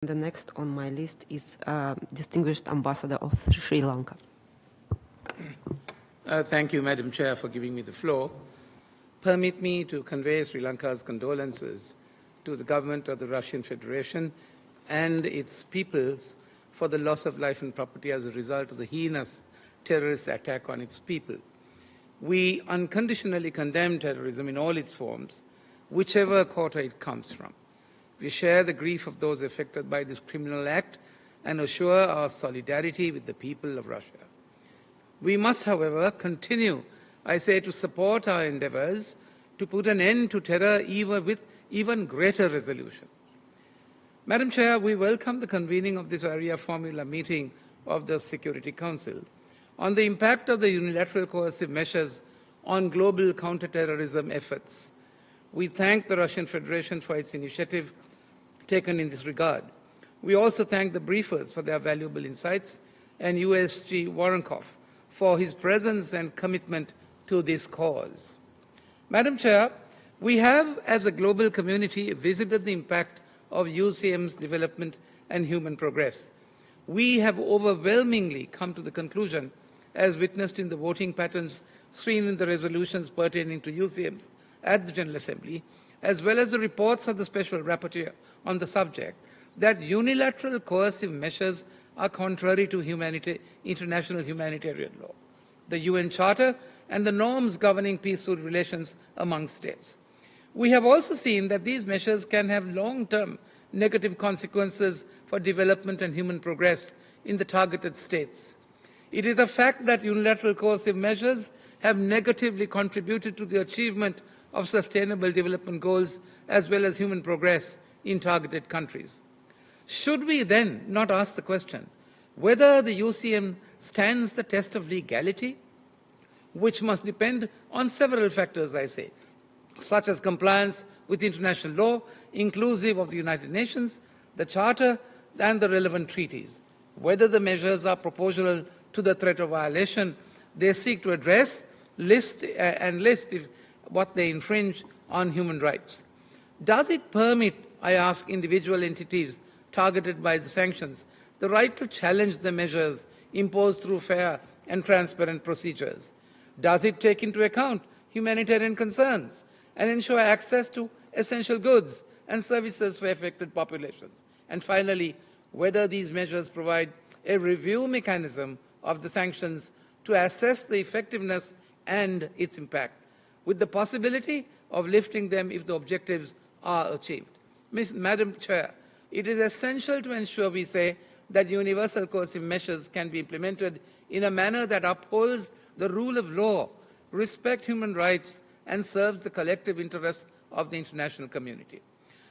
The next on my list is Distinguished Ambassador of Sri Lanka. Thank you, Madam Chair, for giving me the floor. Permit me to convey Sri Lanka's condolences to the government of the Russian Federation and its peoples for the loss of life and property as a result of the heinous terrorist attack on its people. We unconditionally condemn terrorism in all its forms, whichever quarter it comes from. We share the grief of those affected by this criminal act and assure our solidarity with the people of Russia. We must, however, continue, I say, to support our endeavors to put an end to terror with even greater resolution. Madam Chair, we welcome the convening of this Arria-Formula meeting of the Security Council on the impact of the unilateral coercive measures on global counter-terrorism efforts. We thank the Russian Federation for its initiative taken in this regard. We also thank the briefers for their valuable insights and USG Voronkov for his presence and commitment to this cause. Madam Chair, we have, as a global community, visited the impact of UCM's development and human progress. We have overwhelmingly come to the conclusion, as witnessed in the voting patterns seen in the resolutions pertaining to UCMs at the General Assembly, as well as the reports of the Special Rapporteur on the subject, that unilateral coercive measures are contrary to international humanitarian law, the UN Charter, and the norms governing peaceful relations among states. We have also seen that these measures can have long-term negative consequences for development and human progress in the targeted states. It is a fact that unilateral coercive measures have negatively contributed to the achievement of sustainable development goals as well as human progress in targeted countries. Should we then not ask the question whether the UCM stands the test of legality, which must depend on several factors, I say, such as compliance with international law, inclusive of the United Nations, the Charter, and the relevant treaties, whether the measures are proportional to the threat of violation they seek to address, list what they infringe on human rights. Does it permit, I ask, individual entities targeted by the sanctions the right to challenge the measures imposed through fair and transparent procedures? Does it take into account humanitarian concerns and ensure access to essential goods and services for affected populations? And finally, whether these measures provide a review mechanism of the sanctions to assess the effectiveness and its impact, with the possibility of lifting them if the objectives are achieved. Madam Chair, it is essential to ensure, we say, that universal coercive measures can be implemented in a manner that upholds the rule of law, respects human rights, and serves the collective interests of the international community.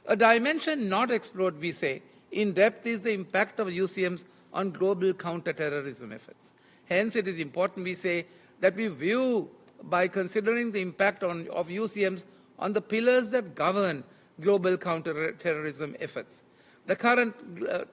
A dimension not explored, we say, in depth is the impact of UCMs on global counter-terrorism efforts. Hence, it is important, we say, that we view by considering the impact of UCMs on the pillars that govern global counter-terrorism efforts. The current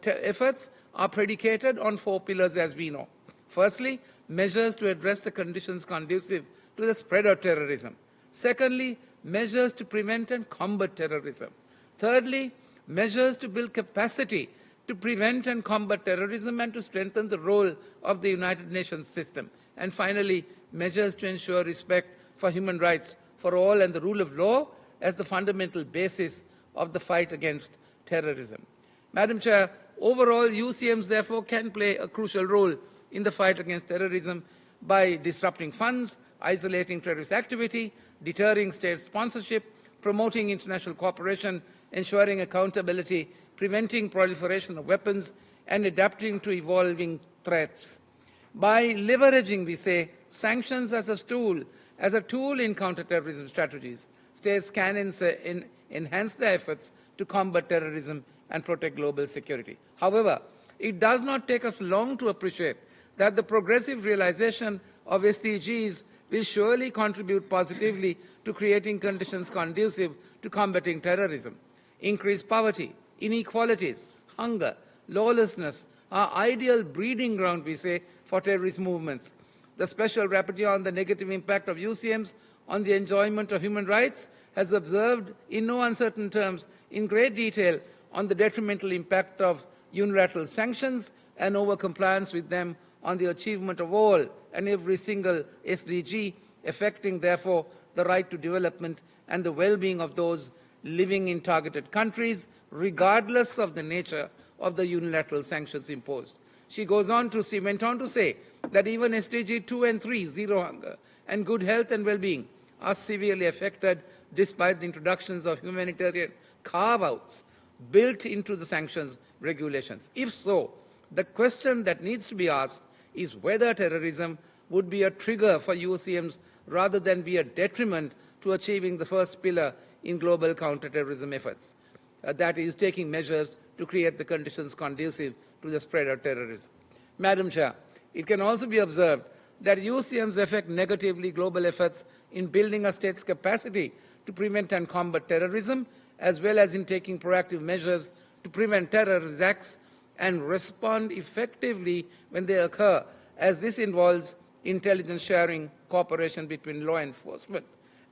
efforts are predicated on 4 pillars, as we know. Firstly, measures to address the conditions conducive to the spread of terrorism. Secondly, measures to prevent and combat terrorism. Thirdly, measures to build capacity to prevent and combat terrorism and to strengthen the role of the United Nations system. And finally, measures to ensure respect for human rights for all and the rule of law as the fundamental basis of the fight against terrorism. Madam Chair, overall, UCMs therefore can play a crucial role in the fight against terrorism by disrupting funds, isolating terrorist activity, deterring state sponsorship, promoting international cooperation, ensuring accountability, preventing proliferation of weapons, and adapting to evolving threats. By leveraging, we say, sanctions as a tool in counterterrorism strategies, states can enhance their efforts to combat terrorism and protect global security. However, it does not take us long to appreciate that the progressive realization of SDGs will surely contribute positively to creating conditions conducive to combating terrorism. Increased poverty, inequalities, hunger, lawlessness are ideal breeding ground, we say, for terrorist movements. The Special Rapporteur on the negative impact of UCMs on the enjoyment of human rights has observed in no uncertain terms, in great detail, on the detrimental impact of unilateral sanctions and over-compliance with them on the achievement of all and every single SDG, affecting, therefore, the right to development and the well-being of those living in targeted countries, regardless of the nature of the unilateral sanctions imposed. She went on to say that even SDG 2 and 3, zero hunger, and good health and well-being, are severely affected despite the introductions of humanitarian carve-outs built into the sanctions regulations. If so, the question that needs to be asked is whether terrorism would be a trigger for UCMs rather than be a detriment to achieving the first pillar in global counter-terrorism efforts, that is, taking measures to create the conditions conducive to the spread of terrorism. Madam Chair, it can also be observed that UCMs affect negatively global efforts in building a state's capacity to prevent and combat terrorism, as well as in taking proactive measures to prevent terrorist acts and respond effectively when they occur, as this involves intelligence sharing, cooperation between law enforcement,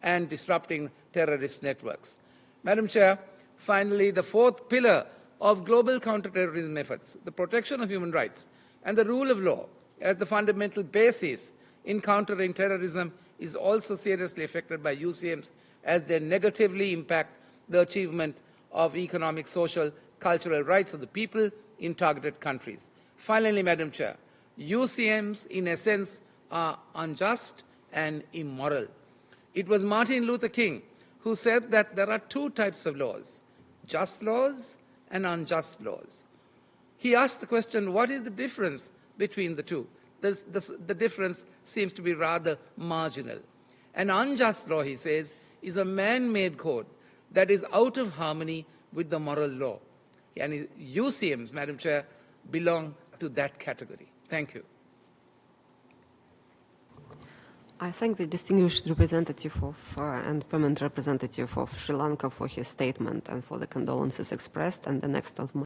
and disrupting terrorist networks. Madam Chair, finally, the fourth pillar of global counterterrorism efforts, the protection of human rights and the rule of law as the fundamental basis in countering terrorism, is also seriously affected by UCMs as they negatively impact the achievement of economic, social, cultural rights of the people in targeted countries. Finally, Madam Chair, UCMs, in essence, are unjust and immoral. It was Martin Luther King who said that there are two types of laws, just laws and unjust laws. He asked the question, what is the difference between the two? The difference seems to be rather marginal. An unjust law, he says, is a man-made code that is out of harmony with the moral law. And UCMs, Madam Chair, belong to that category. Thank you. I thank the distinguished representative of and permanent representative of Sri Lanka for his statement and for the condolences expressed. And the next of